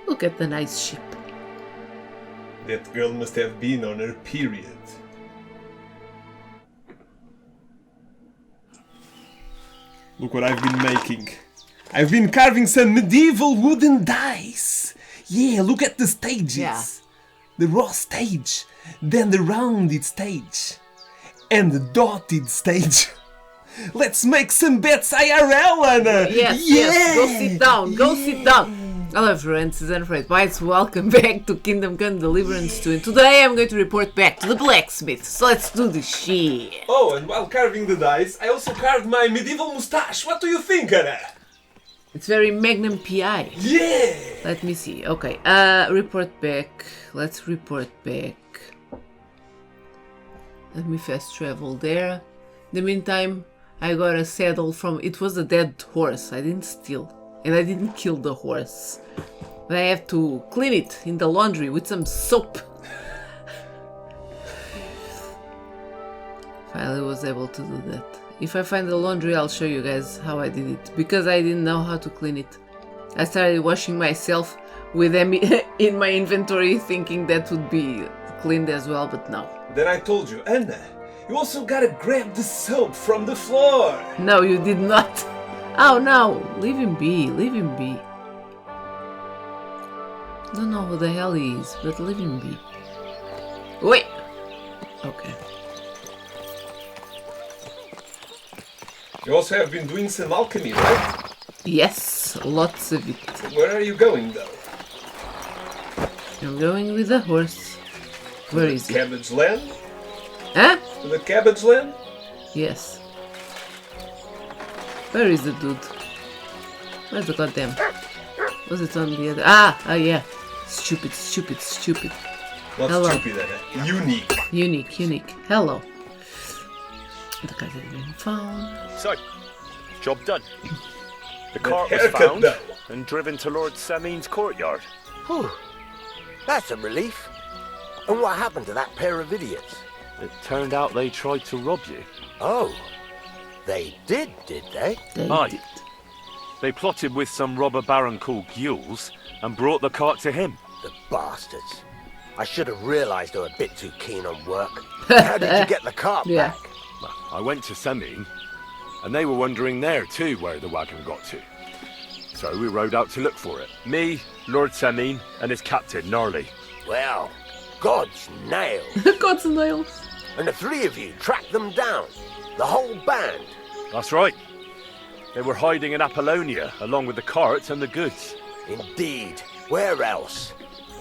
Look at the nice ship. That girl must have been on her period. Look what I've been making. I've been carving some medieval wooden dice. Yeah, look at the stages. Yeah. The raw stage, then the rounded stage, and the dotted stage. Let's make some bets IRL, Anna! Yes, go sit down, Hello friends, this is Untrained. Welcome back to Kingdom Come Deliverance 2, and today I'm going to report back to the blacksmith, so let's do this shit! Oh, and while carving the dice, I also carved my medieval moustache. What do you think, Anna? It's very Magnum PI. Yeah! Let me see, okay, report back, let's report back. Let me fast travel there. In the meantime, I got a saddle from, it was a dead horse, I didn't steal. And I didn't kill the horse. But I have to clean it in the laundry with some soap. Finally was able to do that. If I find the laundry, I'll show you guys how I did it. Because I didn't know how to clean it. I started washing myself with them in my inventory, thinking that would be cleaned as well, but no. Then I told you, Anna, you also gotta grab the soap from the floor. No, you did not. Oh no, leave him be. Don't know who the hell he is, but leave him be. Wait! Okay. You also have been doing some alchemy, right? Yes, lots of it. Where are you going, though? I'm going with the horse. Where is he? Cabbage land? Huh? To the cabbage land? Yes. Where is the dude? Where's the goddamn? Was it on the other? Ah, yeah. Stupid. Not Hello. stupid, Anna. Unique. Hello. The card has been found. So, job done. The That cart was haircut, found though. and driven to Lord Samin's courtyard. Whew. That's a relief. And what happened to that pair of idiots? It turned out they tried to rob you. Oh, they did they? They Aye. did. They plotted with some robber baron called Gules and brought the cart to him. The bastards. I should have realized they were a bit too keen on work. How did you get the cart Yeah. back? Well, I went to Samin, and they were wondering there too where the wagon got to. So we rode out to look for it. Me, Lord Samin, and his captain, Gnarly. Well, God's nails. God's nails. And the three of you tracked them down. The whole band. That's right. They were hiding in Apollonia, along with the carts and the goods. Indeed. Where else?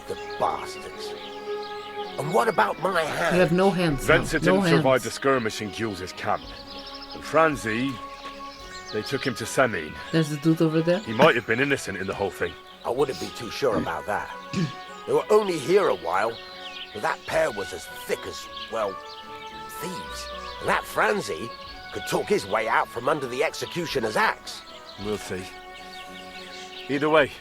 The bastards. And what about my hand? You have no hands. now. Venser No didn't survive hands. the skirmish in Gules' camp. And Franzi, they took him to Samin. There's a dude over there. He might have been innocent in the whole thing. I wouldn't be too sure about that. They were only here a while, but that pair was as thick as, well, thieves. And that Franzi could talk his way out from under the executioner's axe. We'll see. Either way,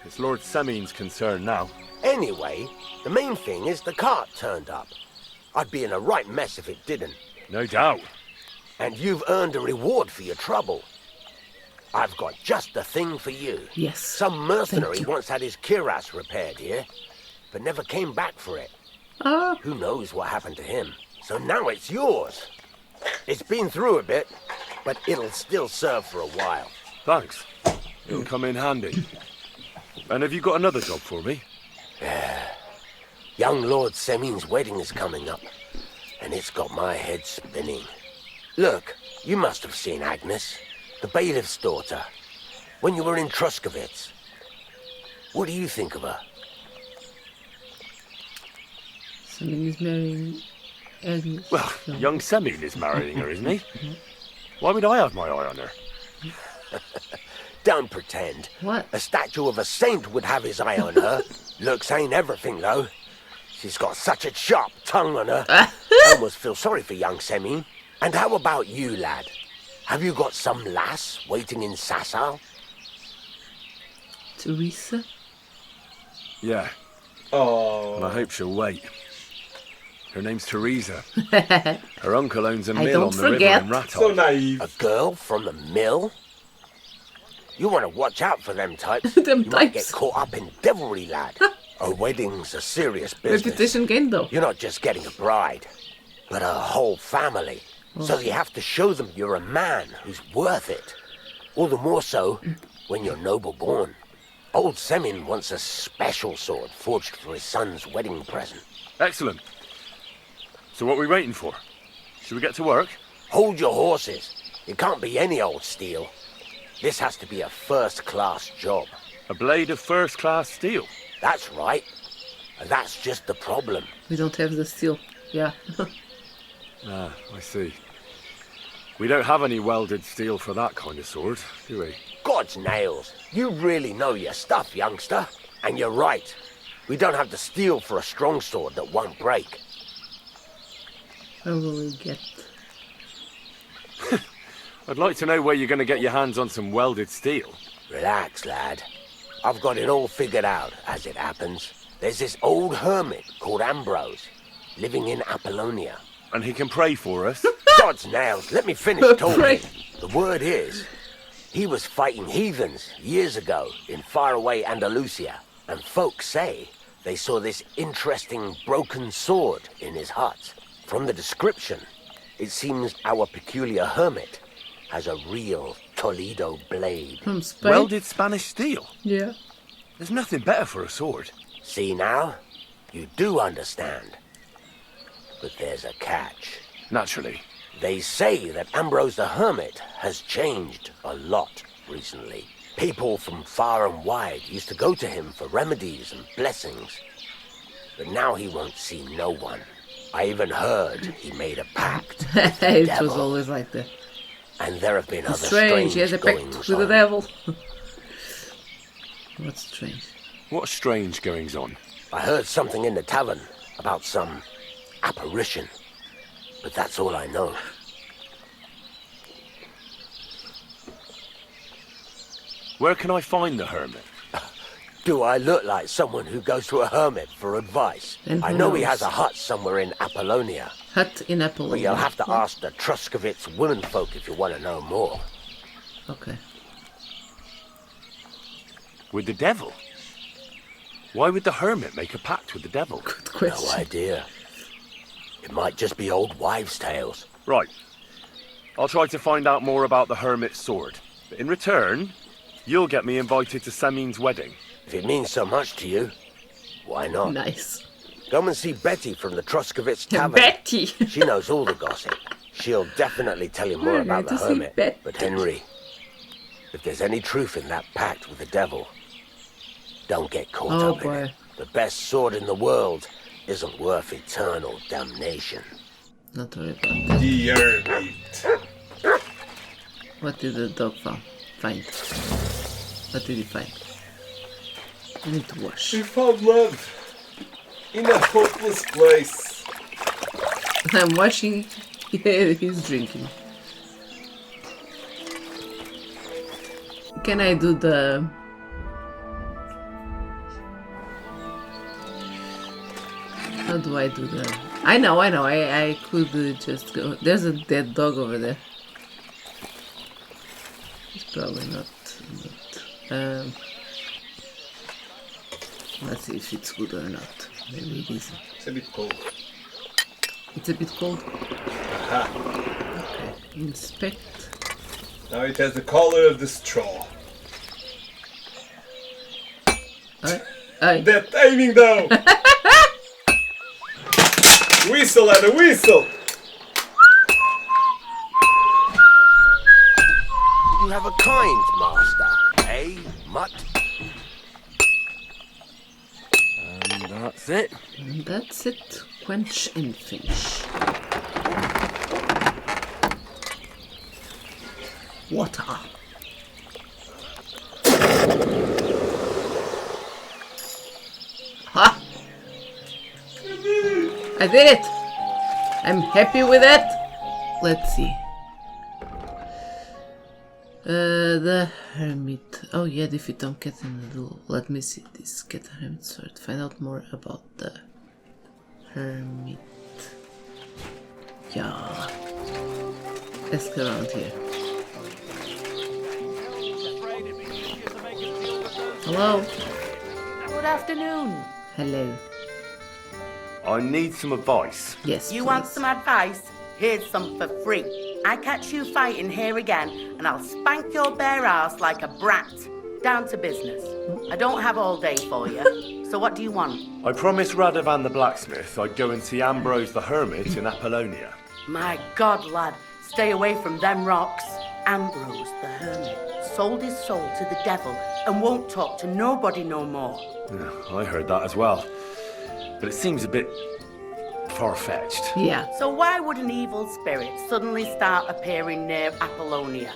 it's Lord Samin's concern now. Anyway, the main thing is the cart turned up. I'd be in a right mess if it didn't. No doubt. And you've earned a reward for your trouble. I've got just the thing for you. Yes. Some mercenary Thank you. once had his cuirass repaired here, but never came back for it. Ah, Who knows what happened to him? So now it's yours. It's been through a bit, but it'll still serve for a while. Thanks. It'll come in handy. And have you got another job for me? Young Lord Semin's wedding is coming up, and it's got my head spinning. Look, you must have seen Agnes, the bailiff's daughter, when you were in Truskovitz. What do you think of her? something is marrying Agnes. Well, young Samin is marrying her, isn't he? Why would I have my eye on her? Don't pretend. What? A statue of a saint would have his eye on her. Looks ain't everything, though. She's got such a sharp tongue on her. I almost feel sorry for young Semin. And how about you, lad? Have you got some lass waiting in Sasau? Teresa? Yeah, Oh. and I hope she'll wait. Her name's Teresa. Her uncle owns a I mill don't on the forget. river in So Ratov. naive. A girl from the mill? You want to watch out for them types. Them You might get types. caught up in devilry, lad. A wedding's a serious business. Reputation gain though. You're not just getting a bride, but a whole family. So you have to show them you're a man who's worth it. All the more so when you're noble born. Old Semin wants a special sword forged for his son's wedding present. Excellent. So what are we waiting for? Should we get to work? Hold your horses. It can't be any old steel. This has to be a first-class job. A blade of first-class steel. That's right. And that's just the problem. We don't have the steel. Yeah. Ah, I see. We don't have any welded steel for that kind of sword, do we? God's nails. You really know your stuff, youngster. And you're right. We don't have the steel for a strong sword that won't break. Where will we get? I'd like to know where you're going to get your hands on some welded steel. Relax, lad. I've got it all figured out, as it happens. There's this old hermit called Ambrose, living in Apollonia. And he can pray for us. God's nails, let me finish talking. Pray. The word is, he was fighting heathens years ago in faraway Andalusia, and folks say they saw this interesting broken sword in his hut. From the description, it seems our peculiar hermit has a real Toledo blade. From Spain? Welded Spanish steel. Yeah. There's nothing better for a sword. See now? You do understand. But there's a catch. Naturally. They say that Ambrose the Hermit has changed a lot recently. People from far and wide used to go to him for remedies and blessings. But now he won't see no one. I even heard he made a pact with the It devil. was always like that. And there have been other Strange, he has a pact goings with the on. devil. What's strange? What strange goings on? I heard something in the tavern about some apparition. But that's all I know. Where can I find the hermit? Do I look like someone who goes to a hermit for advice? And I who know he knows? has a hut somewhere in Apollonia. Hut in Apple. But you'll have to ask the Truscovitz womenfolk if you want to know more. Okay. With the devil? Why would the hermit make a pact with the devil? Good No question. idea. It might just be old wives' tales. Right. I'll try to find out more about the hermit's sword. But in return, you'll get me invited to Semin's wedding. If it means so much to you, why not? Nice. Come and see Betty from the Truscovitz tavern. Betty! She knows all the gossip. She'll definitely tell you more We're about the going to see hermit. Betty. But Henry, if there's any truth in that pact with the devil, don't get caught Oh, up in it. boy. The best sword in the world isn't worth eternal damnation. Not worry about that. The hermit. What did the dog find? What did he find? I need to wash. She found love in a hopeless place. I'm washing. Yeah, he's drinking. Can I do the... How do I do the... I know. I could just go... There's a dead dog over there. It's probably not... let's see if it's good or not. Maybe it isn't. It's a bit cold. It's a bit cold. Aha. Okay. Inspect. Now it has the color of the straw. Aye. That timing though! Whistle and a whistle! You have a kind master, eh, Mutt? And that's it. And that's it. Quench and finish. Water. Ha! I did it! I'm happy with it! Let's see. The hermit. Oh yeah, defeat Tom Cat in the duel. Let me see this. Get the hermit sword. Find out more about the hermit. Yeah. Let's go around here. Hello. Good afternoon. Hello. I need some advice. Yes, You please. want some advice? Here's some for free. I catch you fighting here again, and I'll spank your bare ass like a brat. Down to business. I don't have all day for you. So what do you want? I promised Radovan the blacksmith I'd go and see Ambrose the hermit in Apollonia. My God, lad, stay away from them rocks. Ambrose the hermit sold his soul to the devil and won't talk to nobody no more. Yeah, I heard that as well. But it seems a bit far-fetched. Yeah. So why would an evil spirit suddenly start appearing near Apollonia?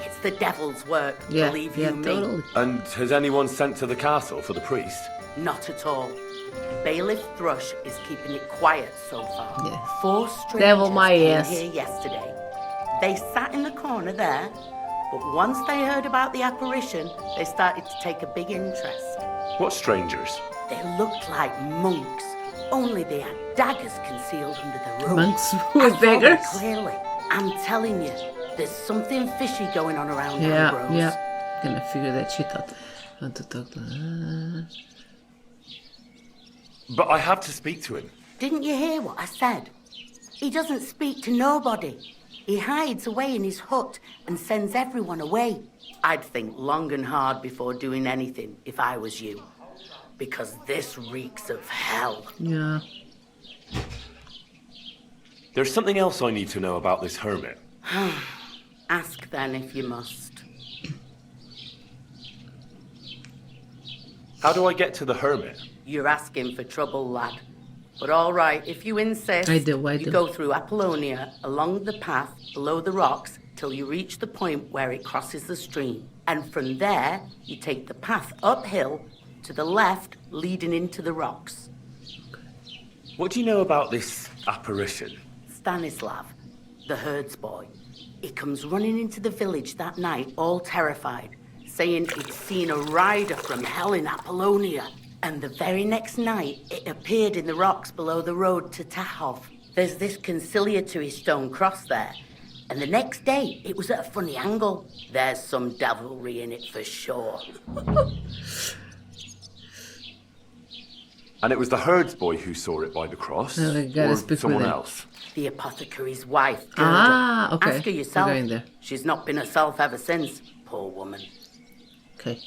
It's the devil's work, Yeah. believe Yeah, you me. totally. And has anyone sent to the castle for the priest? Not at all. Bailiff Thrush is keeping it quiet so far. Yeah. 4 strangers Devil my came ass. here yesterday. They sat in the corner there, but once they heard about the apparition, they started to take a big interest. What strangers? They looked like monks, only they had daggers concealed under the robe. Monks I with saw them daggers? clearly. I'm telling you, there's something fishy going on around Yeah, Ambrose. yeah. Gonna figure that shit out. Want to talk to... But I have to speak to him. Didn't you hear what I said? He doesn't speak to nobody. He hides away in his hut and sends everyone away. I'd think long and hard before doing anything if I was you. Because this reeks of hell. Yeah. There's something else I need to know about this hermit. Ask then if you must. How do I get to the hermit? You're asking for trouble, lad. But all right, if you insist, I do. you go through Apollonia, along the path below the rocks, till you reach the point where it crosses the stream. And from there, you take the path uphill to the left, leading into the rocks. What do you know about this apparition? Stanislav, the herds boy. He comes running into the village that night, all terrified, saying he'd seen a rider from hell in Apollonia. And the very next night, it appeared in the rocks below the road to Tahov. There's this conciliatory stone cross there. And the next day, it was at a funny angle. There's some devilry in it for sure. And it was the herds boy who saw it by the cross? No, we gotta or speak with someone him. else? The apothecary's wife, Gerda. Ah, okay. Ask her We're yourself. going there. She's not been herself ever since, poor woman. Okay.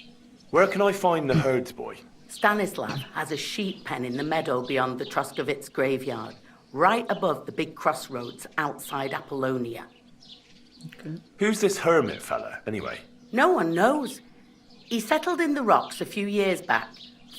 Where can I find the herds boy? Stanislav has a sheep pen in the meadow beyond the Troskovitz graveyard, right above the big crossroads outside Apollonia. Who's this hermit fella, anyway? No one knows. He settled in the rocks a few years back.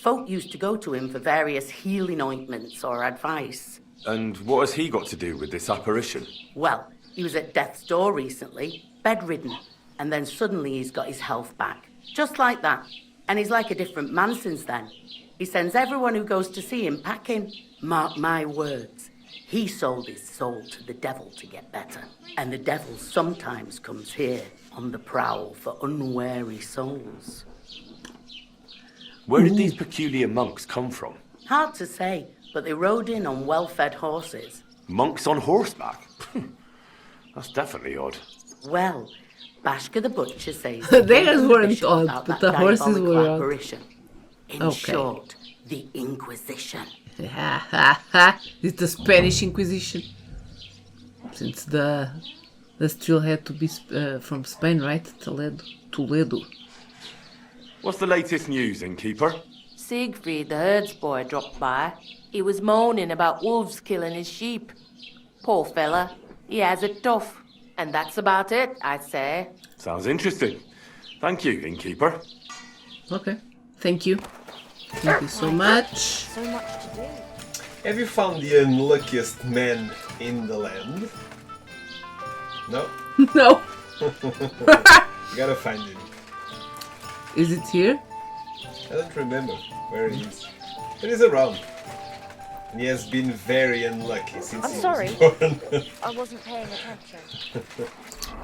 Folk used to go to him for various healing ointments or advice. And what has he got to do with this apparition? Well, he was at death's door recently, bedridden, and then suddenly he's got his health back. Just like that. And he's like a different man since then. He sends everyone who goes to see him packing. Mark my words. He sold his soul to the devil to get better. And the devil sometimes comes here on the prowl for unwary souls. Where did these peculiar monks come from? Hard to say, but they rode in on well-fed horses. Monks on horseback? That's definitely odd. Well, Bashka the butcher says They the weren't bishop odd, about but that the horses diabolical were odd. apparition. In Okay. short, the Inquisition. Ha ha ha. It's the Spanish Inquisition. Since the still had to be from Spain, right? Toledo. What's the latest news, innkeeper? Siegfried, the herds boy, dropped by. He was moaning about wolves killing his sheep. Poor fella, he has it tough. And that's about it, I'd say. Sounds interesting. Thank you, innkeeper. Okay. Thank you. Thank you so much. So much to do. Have you found the unluckiest man in the land? No? No. You gotta find him. Is it here? I don't remember where he is. But he's around. And he has been very unlucky since I'm he sorry. was born. I wasn't paying attention.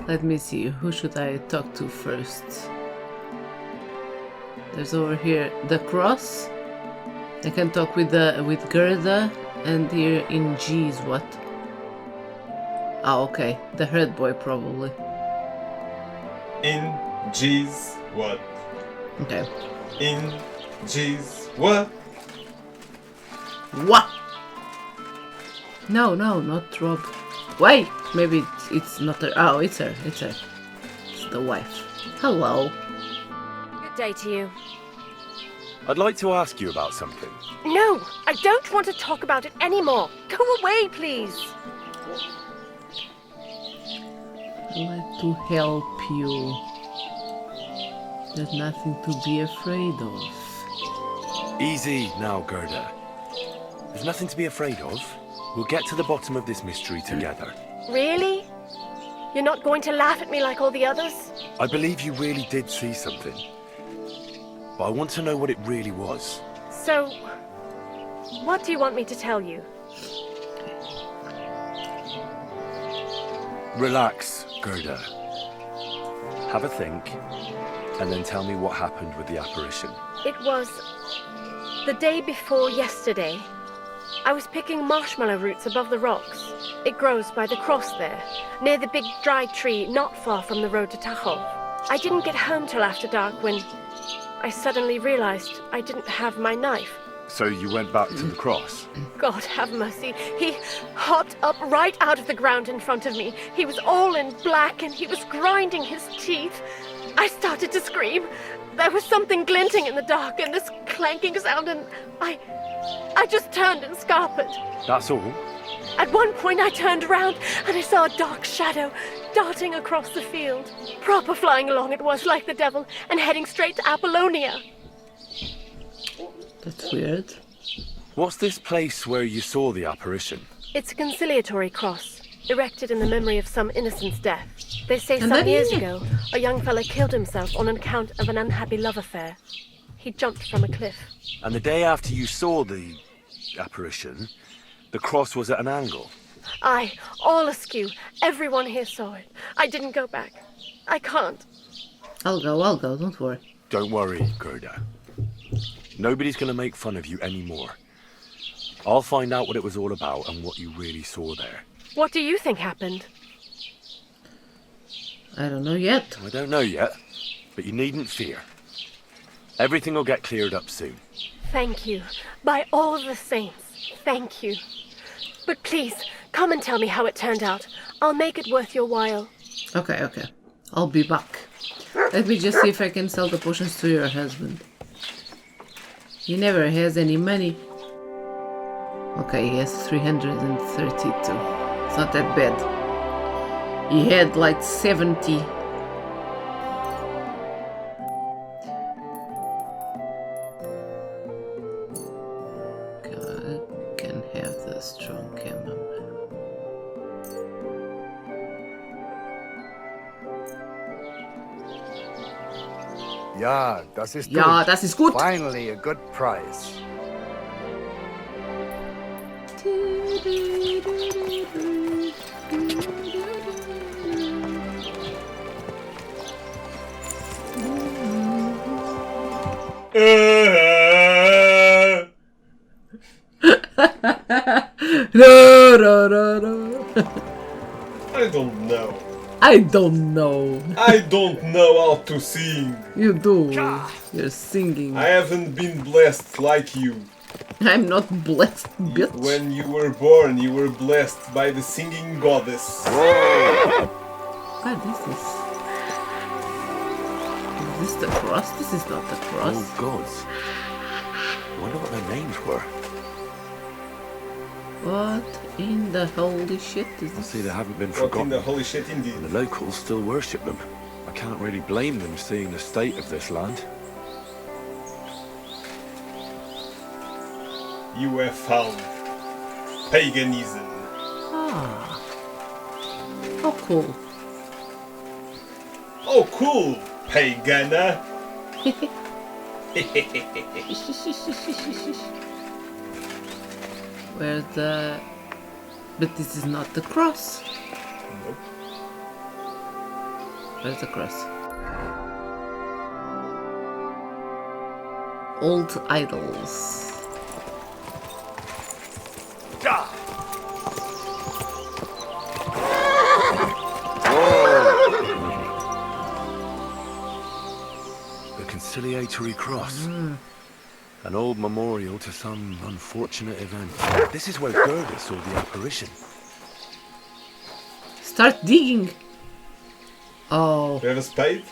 Let me see. Who should I talk to first? There's over here the cross. I can talk with Gerda, and here in G is what? Oh, okay. The herd boy probably. In G's what? Okay. In Jesus. What? What? No, not Rob. Wait, maybe it's not her. Oh, it's her. It's the wife. Hello. Good day to you. I'd like to ask you about something. No, I don't want to talk about it anymore. Go away, please. I'd like to help you. There's nothing to be afraid of. Easy now, Gerda. There's nothing to be afraid of. We'll get to the bottom of this mystery together. Really? You're not going to laugh at me like all the others? I believe you really did see something. But I want to know what it really was. So, what do you want me to tell you? Relax, Gerda. Have a think, and then tell me what happened with the apparition. It was the day before yesterday. I was picking marshmallow roots above the rocks. It grows by the cross there, near the big dry tree not far from the road to Tachov. I didn't get home till after dark when I suddenly realized I didn't have my knife. So you went back to the cross? God have mercy. He hopped up right out of the ground in front of me. He was all in black and he was grinding his teeth. I started to scream. There was something glinting in the dark and this clanking sound, and I just turned and scarpered. That's all? At one point I turned around and I saw a dark shadow darting across the field. Proper flying along it was, like the devil, and heading straight to Apollonia. That's weird. What's this place where you saw the apparition? It's a conciliatory cross, erected in the memory of some innocent's death. They say And some then years he- ago, a young fella killed himself on account of an unhappy love affair. He jumped from a cliff. And the day after you saw the apparition, the cross was at an angle. Aye, all askew. Everyone here saw it. I didn't go back. I can't. I'll go, don't worry. Don't worry, Gerda. Nobody's going to make fun of you anymore. I'll find out what it was all about and what you really saw there. What do you think happened? I don't know yet. I don't know yet, but you needn't fear. Everything will get cleared up soon. Thank you. By all the saints, thank you. But please, come and tell me how it turned out. I'll make it worth your while. Okay. I'll be back. Let me just see if I can sell the potions to your husband. He never has any money. Okay, he has 332. It's not that bad. He had like 70. I can have the strong chamomile. Ja, das ist Ja, gut. das ist gut. Finally, a good price. No. I don't know. I don't know. I don't know how to sing. You do. You're singing. I haven't been blessed like you. I'm not blessed, bitch. When you were born, you were blessed by the singing goddess. What is this? Is this the cross? This is not the cross. Oh, gods. I wonder what their names were. What in the holy shit is I this? see they haven't been What in forgotten. the holy shit indeed. And the locals still worship them. I can't really blame them seeing the state of this land. You have found paganism. Ah. How cool. Oh, cool, pagana. Where's the... But this is not the cross. Nope. Where's the cross? Old idols. reconciliatory cross. An old memorial to some unfortunate event. This is where Gerda saw the apparition. Start digging. Oh. We have a spade?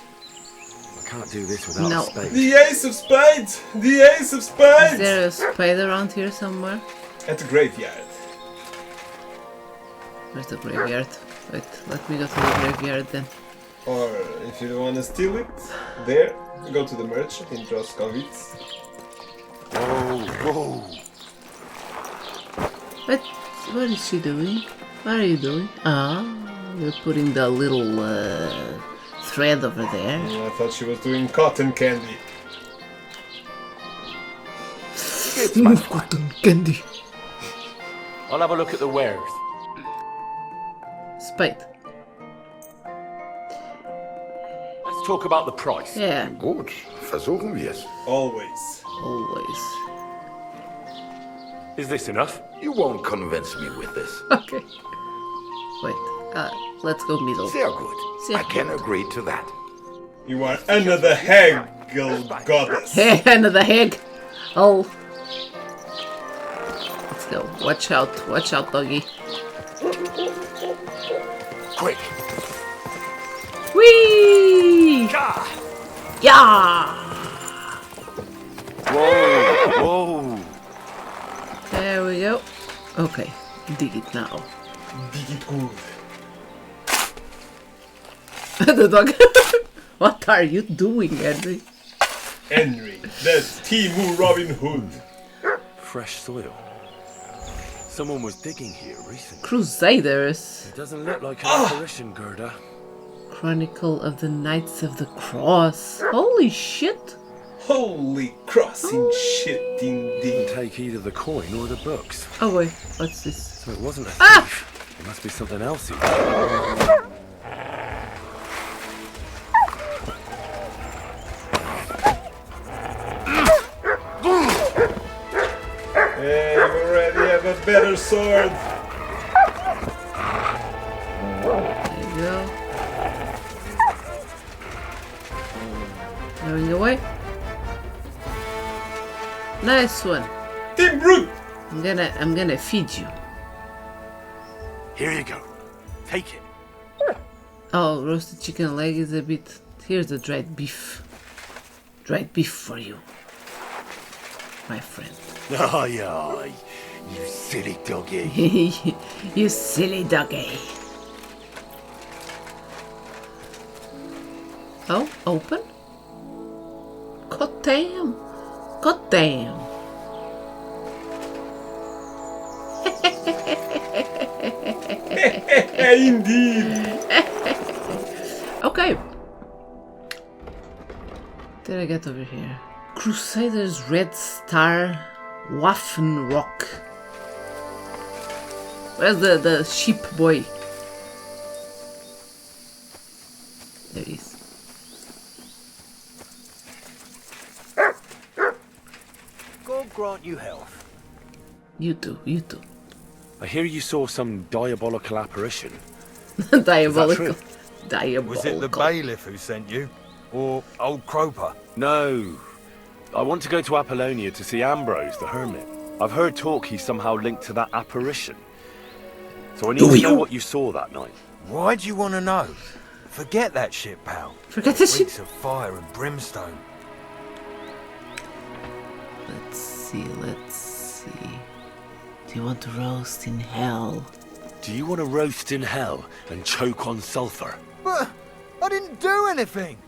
I can't do this without No. a spade. The ace of spades! The ace of spades! Is there a spade around here somewhere? At the graveyard. Where's the graveyard? Wait, let me go to the graveyard then. Or if you want to steal it, there, go to the merchant in Droskowitz. Whoa. What is she doing? What are you doing? Ah, you're putting the little thread over there. I thought she was doing cotton candy. Cotton candy. I'll have a look at the wares. Spade. Let's talk about the price. Yeah, Gut, versuchen wir es. Always. always. Is this enough? You won't convince me with this. Okay. Wait, let's go middle. Sehr gut. Sehr I can gut. agree to that. You are another Hegel goddess. Hey, another hag. Oh. Let's go. Watch out, doggy. Quick! Whee! Yeah! Whoa. There we go. Okay, dig it now. Dig it good. The dog. What are you doing, Henry? Henry, that's Timu Robin Hood. Fresh soil. Someone was digging here recently. Crusaders. It doesn't look like an apparition, Gerda. Chronicle of the Knights of the Cross. Holy shit! Holy crossing shit indeed. Take either the coin or the books. Oh wait, what's this? So it wasn't a thief. It must be something else. Hey, you already have a better sword. There you go. Going away. Nice one. Team Brute! I'm gonna feed you. Here you go. Take it. Oh, roasted chicken leg is a bit. Here's the dried beef. Dried beef for you, my friend. Aye, aye. You silly doggy. You silly doggy. Oh, open? God damn. God damn. Indeed. Okay. Did I get over here? Crusaders Red Star Waffen Rock. Where's the sheep boy? There he is. God grant you health. You too, you too. I hear you saw some diabolical apparition. Diabolical. true? Diabolical. Was it the bailiff who sent you? Or old Croper? No. I want to go to Apollonia to see Ambrose, the hermit. I've heard talk he's somehow linked to that apparition. So I need to know what you saw that night. Why do you want to know? Forget that shit, pal. Forget the shit. Reeks of fire and brimstone. Let's see, let's see. Do you want to roast in hell? Do you want to roast in hell and choke on sulphur? But I didn't do anything.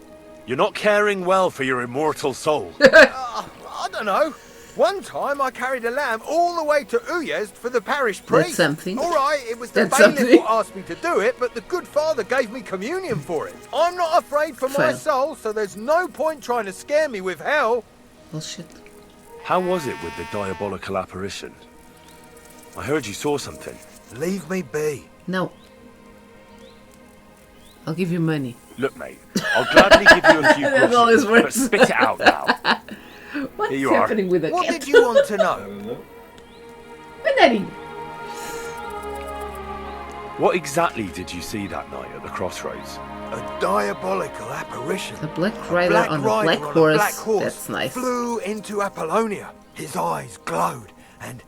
You're not caring well for your immortal soul. I don't know. One time I carried a lamb all the way to Uyezd for the parish priest. That's something. All right, it was the That's bailiff something. who asked me to do it, but the good father gave me communion for it. I'm not afraid for my Fair. soul, so there's no point trying to scare me with hell. Bullshit. How was it with the diabolical apparition? I heard you saw something. Leave me be. No. I'll give you money. Look, mate, I'll gladly give you a few That always groschen, but works. spit it out now. What's Here you are. happening with the What cat? did you want to I know? don't know. Banana. What exactly did you see that night at the crossroads? A diabolical apparition. The black rider on a black horse. That's nice. Flew into Apollonia. His eyes glowed, and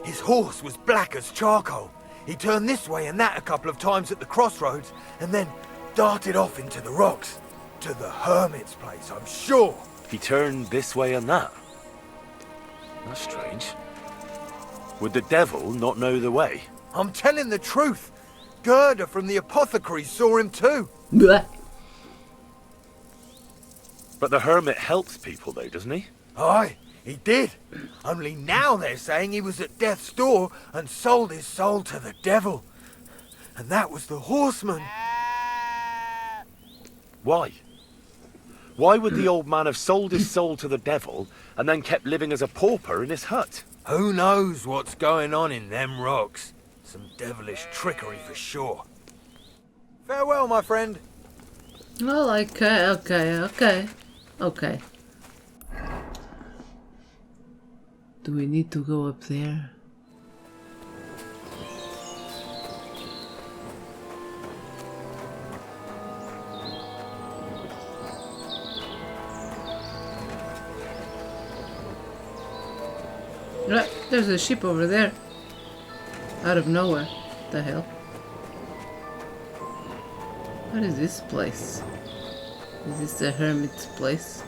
his horse was black as charcoal. He turned this way and that a couple of times at the crossroads, and then darted off into the rocks. To the hermit's place, I'm sure. He turned this way and that. That's strange. Would the devil not know the way? I'm telling the truth. Gerda from the apothecary saw him too. Blech. But the hermit helps people though, doesn't he? Aye, he did. Only now they're saying he was at death's door and sold his soul to the devil. And that was the horseman. Why? Why would the old man have sold his soul to the devil and then kept living as a pauper in his hut? Who knows what's going on in them rocks? Some devilish trickery for sure. Farewell, my friend. Well, okay. Do we need to go up there? Right, there's a ship over there. Out of nowhere. What the hell? What is this place? Is this the hermit's place?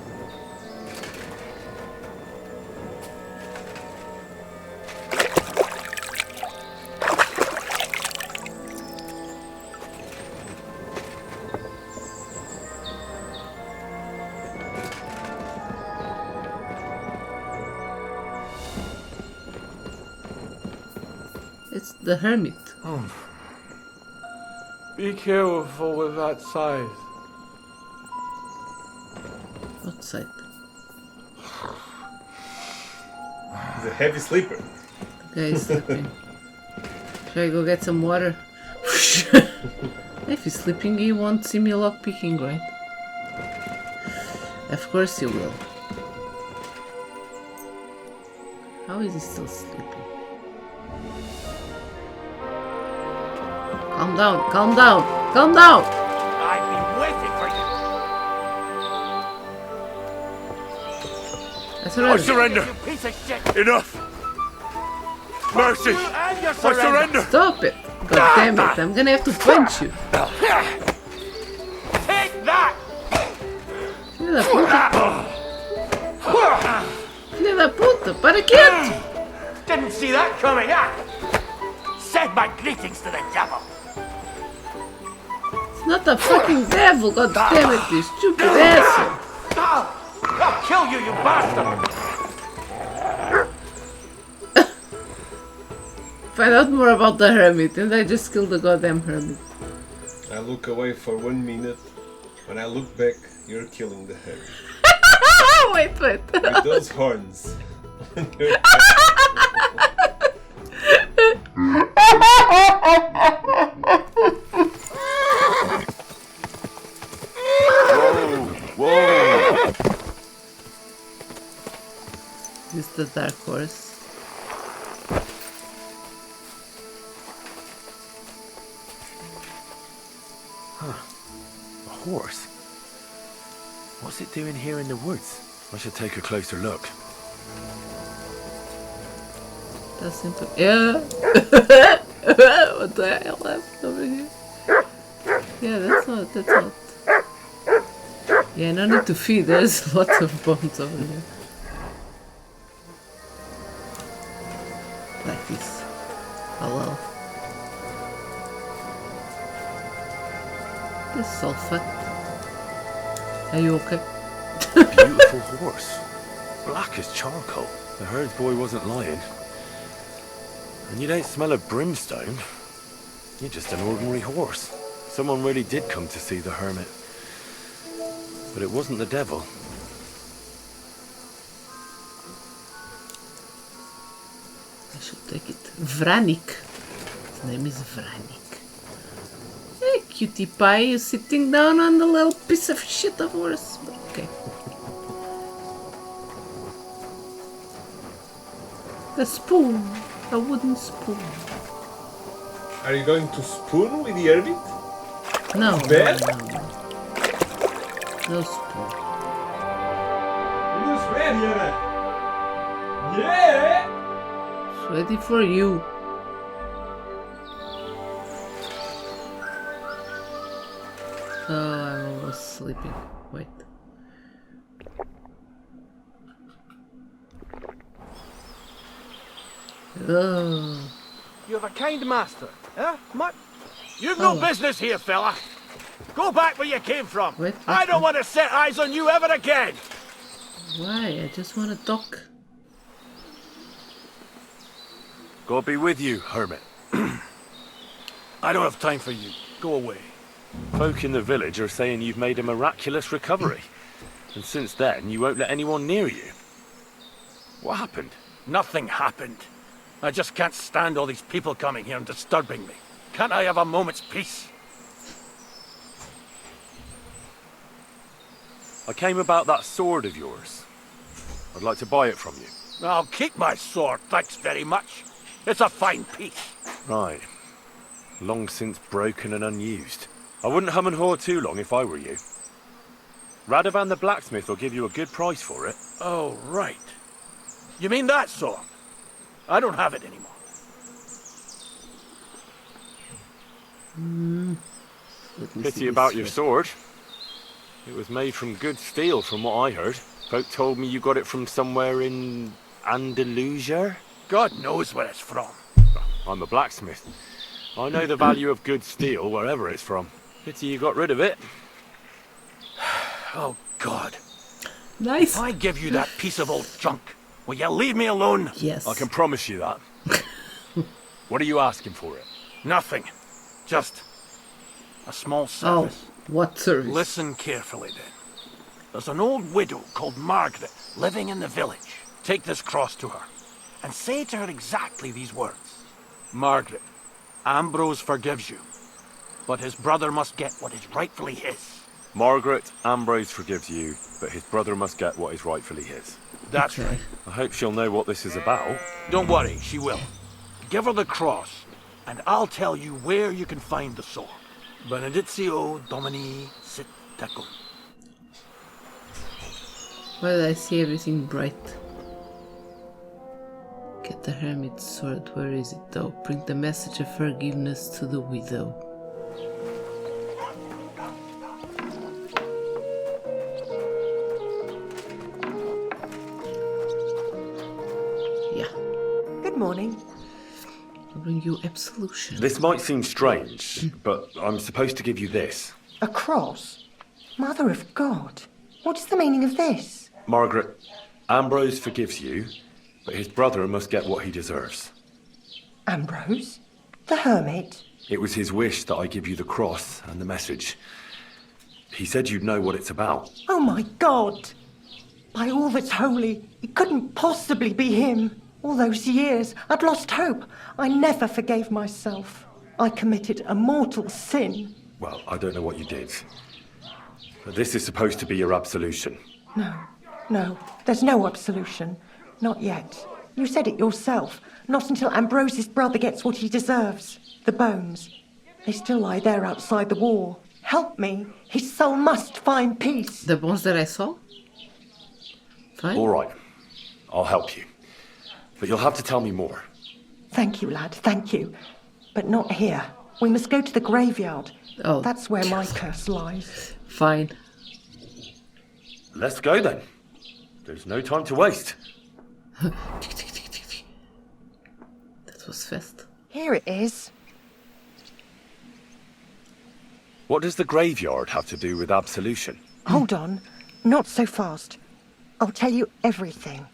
It's the hermit. Be careful with that scythe. What side? He's a heavy sleeper. The guy is sleeping. Should I go get some water? If he's sleeping, he won't see me lockpicking, right? Of course he will. How is he still sleeping? Calm down, calm down, calm down! I've been waiting for you. I surrender. I surrender! You piece of shit. Enough! Mercy! And your I surrender! Stop it! God damn it, I'm gonna have to punch you. Take that! Filha da puta! Filha da puta, para quieto! Didn't see that coming, huh? Send my greetings to the devil. It's not a fucking devil, god damn it, you stupid asshole! I'll kill you, you bastard! Find out more about the hermit, and I just killed the goddamn hermit. I look away for 1 minute. When I look back, you're killing the hermit. Wait. With those horns. Whoa! This is the dark horse. A horse? What's it doing here in the woods? I should take a closer look. That's simple. Yeah. What the hell happened over here? Yeah, that's not. Yeah, no need to feed. There's lots of bones over there. Like this. Hello. This sulfate. Are you okay? Beautiful horse. Black as charcoal. The herd boy wasn't lying. And you don't smell of brimstone. You're just an ordinary horse. Someone really did come to see the hermit. But it wasn't the devil. I should take it. Vranik. His name is Vranik. Hey, cutie pie, you're sitting down on the little piece of shit of horse. Okay. A spoon. A wooden spoon. Are you going to spoon with the hermit? No. Bad? No. No spoon. You ready, yeah? It's ready for you. Oh, I'm almost sleeping. Wait. Oh. You have a kind master, eh? You've no business here, fella. Go back where you came from. Wait, I don't want to set eyes on you ever again. Why? I just want to talk. God be with you, hermit. I don't have time for you. Go away. Folk in the village are saying you've made a miraculous recovery. And since then, you won't let anyone near you. What happened? Nothing happened. I just can't stand all these people coming here and disturbing me. Can't I have a moment's peace? I came about that sword of yours. I'd like to buy it from you. I'll keep my sword, thanks very much. It's a fine piece. Right. Long since broken and unused. I wouldn't hum and haw too long if I were you. Radovan the blacksmith will give you a good price for it. Oh, right. You mean that sword? I don't have it anymore. Pity about your sword. It was made from good steel, from what I heard. Folk told me you got it from somewhere in Andalusia. God knows where it's from. I'm a blacksmith. I know the value of good steel wherever it's from. Pity you got rid of it. Oh, God. Nice. If I give you that piece of old junk, will you leave me alone? Yes. I can promise you that. What are you asking for it? Nothing. Just a small service. Oh, what service? Listen carefully then. There's an old widow called Margaret living in the village. Take this cross to her and say to her exactly these words. Margaret, Ambrose forgives you, but his brother must get what is rightfully his. Margaret, Ambrose forgives you, but his brother must get what is rightfully his. That's right. I hope she'll know what this is about. Don't worry, she will. Give her the cross, and I'll tell you where you can find the sword. Benedictio Domini sit tecum. Why did I see everything bright? Get the hermit's sword. Where is it though? Bring the message of forgiveness to the widow. Yeah. Good morning. I'll bring you absolution. This might seem strange, but I'm supposed to give you this. A cross? Mother of God. What is the meaning of this? Margaret, Ambrose forgives you, but his brother must get what he deserves. Ambrose? The hermit? It was his wish that I give you the cross and the message. He said you'd know what it's about. Oh my God! By all that's holy, it couldn't possibly be him. All those years, I'd lost hope. I never forgave myself. I committed a mortal sin. Well, I don't know what you did. But this is supposed to be your absolution. No, there's no absolution. Not yet. You said it yourself. Not until Ambrose's brother gets what he deserves. The bones. They still lie there outside the wall. Help me. His soul must find peace. The bones that I saw? Fine. All right. I'll help you. But you'll have to tell me more. Thank you, lad. Thank you. But not here. We must go to the graveyard. Oh. That's where my curse lies. Fine. Let's go then. There's no time to waste. That was fast. Here it is. What does the graveyard have to do with absolution? Hold on. Not so fast. I'll tell you everything.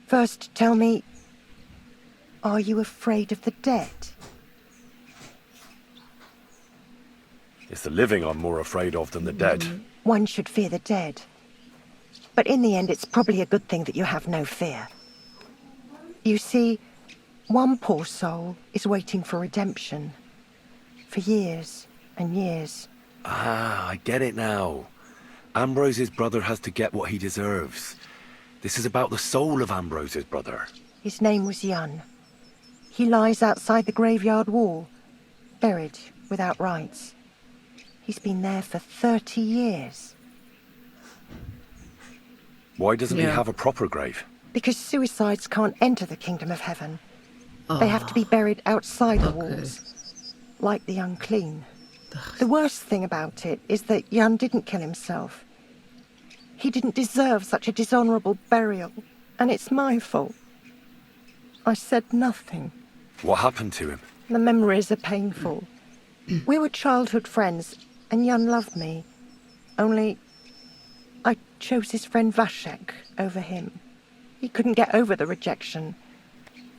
First, tell me, are you afraid of the dead? It's the living I'm more afraid of than the dead. One should fear the dead. But in the end, it's probably a good thing that you have no fear. You see, one poor soul is waiting for redemption. For years and years. Ah, I get it now. Ambrose's brother has to get what he deserves. This is about the soul of Ambrose's brother. His name was Yun. He lies outside the graveyard wall, buried without rites. He's been there for 30 years. Why doesn't he Yeah. have a proper grave? Because suicides can't enter the kingdom of heaven. They have to be buried outside the walls, like the unclean. The worst thing about it is that Jan didn't kill himself. He didn't deserve such a dishonourable burial, and it's my fault. I said nothing. What happened to him? The memories are painful. We were childhood friends, and Jan loved me. Only, I chose his friend Vashek over him. He couldn't get over the rejection.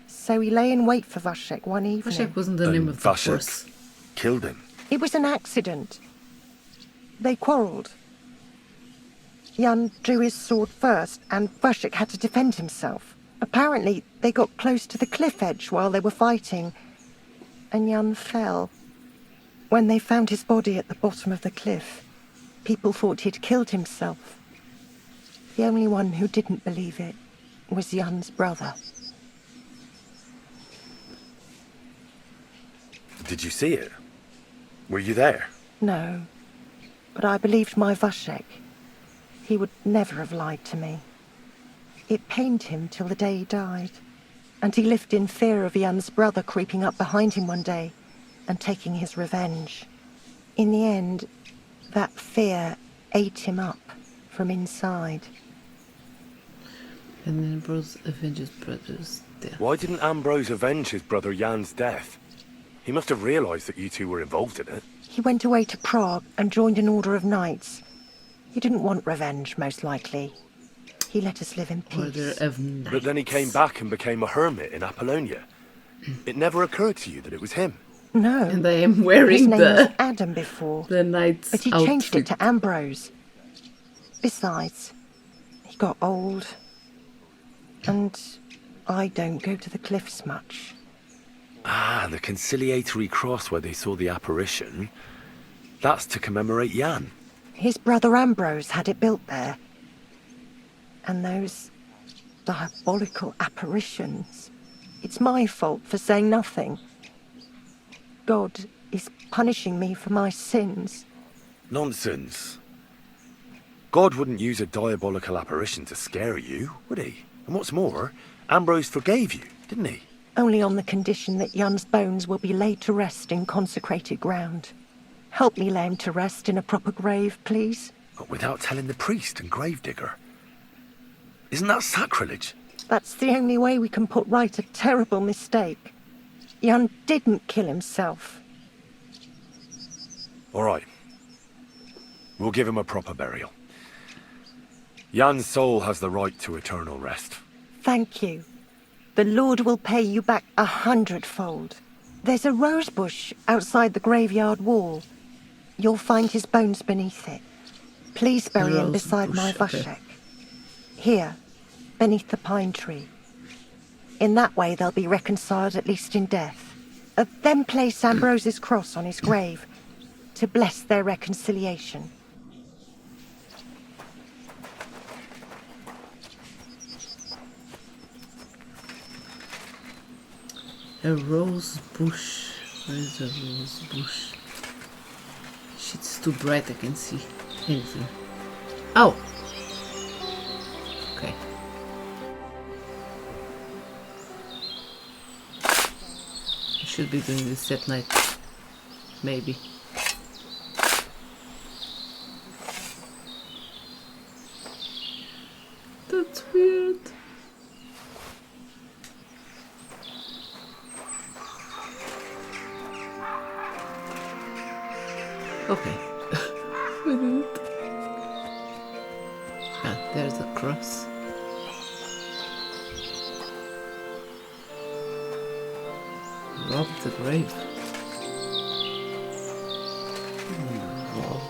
So he lay in wait for Vashek one evening. Vashek wasn't the name of the Vashek horse. killed him. It was an accident. They quarrelled. Jan drew his sword first, and Vashek had to defend himself. Apparently, they got close to the cliff edge while they were fighting, and Jan fell. When they found his body at the bottom of the cliff, people thought he'd killed himself. The only one who didn't believe it was Jan's brother. Did you see it? Were you there? No, but I believed my Vashek. He would never have lied to me. It pained him till the day he died, and he lived in fear of Jan's brother creeping up behind him one day and taking his revenge. In the end, that fear ate him up from inside. And then Ambrose avenges brother's death. Why didn't Ambrose avenge his brother Jan's death? He must have realised that you two were involved in it. He went away to Prague and joined an order of knights. He didn't want revenge, most likely. He let us live in Order peace. of Knights. But then he came back and became a hermit in Apollonia. It never occurred to you that it was him. No. And I am His wearing name was the Adam before, knight's but he outfit. changed it to Ambrose. Besides, he got old, and I don't go to the cliffs much. Ah, the conciliatory cross where they saw the apparition. That's to commemorate Jan. His brother Ambrose had it built there. And those diabolical apparitions. It's my fault for saying nothing. God is punishing me for my sins. Nonsense. God wouldn't use a diabolical apparition to scare you, would he? And what's more, Ambrose forgave you, didn't he? Only on the condition that Jan's bones will be laid to rest in consecrated ground. Help me lay him to rest in a proper grave, please. But without telling the priest and gravedigger. Isn't that sacrilege? That's the only way we can put right a terrible mistake. Jan didn't kill himself. All right. We'll give him a proper burial. Jan's soul has the right to eternal rest. Thank you. The Lord will pay you back 100-fold. There's a rose bush outside the graveyard wall. You'll find his bones beneath it. Please bury him beside my Vashek. Here, beneath the pine tree. In that way they'll be reconciled at least in death. Then place Ambrose's cross on his grave to bless their reconciliation. A rose bush. Where is a rose bush? Shit's too bright, I can see anything. Oh! Okay. I should be doing this at night. Maybe. That's weird. Okay. We did it. Ah, there's the cross. Rob the grave. Rob.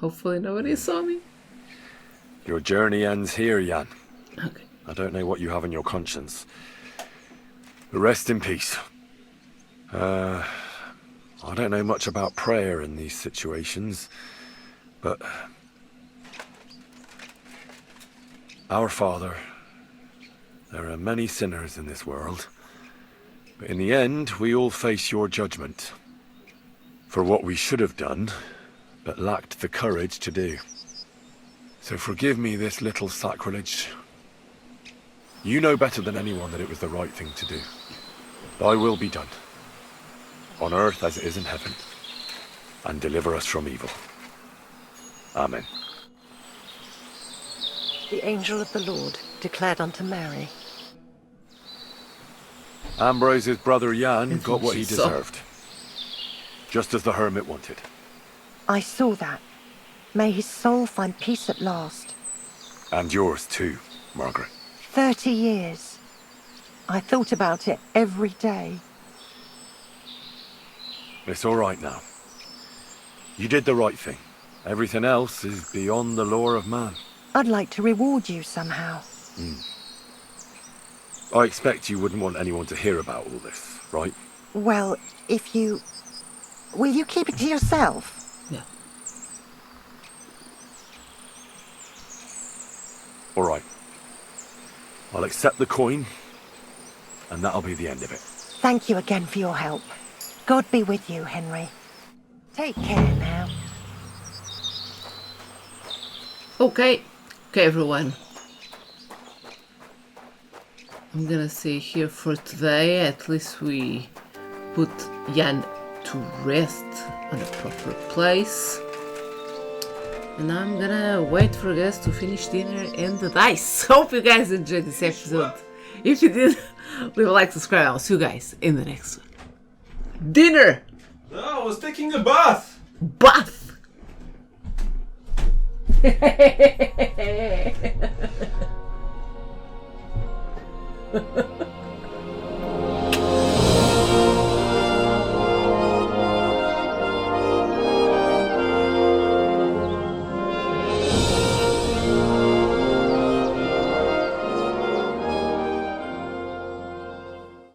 Hopefully nobody saw me. Your journey ends here, Jan. Okay. I don't know what you have on your conscience. Rest in peace. I don't know much about prayer in these situations, but Our Father, there are many sinners in this world, but in the end, we all face your judgment for what we should have done, but lacked the courage to do. So forgive me this little sacrilege. You know better than anyone that it was the right thing to do. Thy will be done, on earth as it is in heaven, and deliver us from evil. Amen. The angel of the Lord declared unto Mary. Ambrose's brother Jan got what he deserved, just as the hermit wanted. I saw that. May his soul find peace at last. And yours too, Margaret. 30 years. I thought about it every day. It's all right now. You did the right thing. Everything else is beyond the law of man. I'd like to reward you somehow. I expect you wouldn't want anyone to hear about all this, right? Well, if you... Will you keep it to yourself? Yeah. All right. I'll accept the coin, and that'll be the end of it. Thank you again for your help. God be with you, Henry. Take care now. Okay, everyone. I'm gonna say here for today, at least we put Jan to rest on a proper place. And I'm gonna wait for guys to finish dinner and the dice. Hope you guys enjoyed this episode. If you did, leave a like, subscribe. I'll see you guys in the next one. Dinner! No, I was taking a bath! Bath!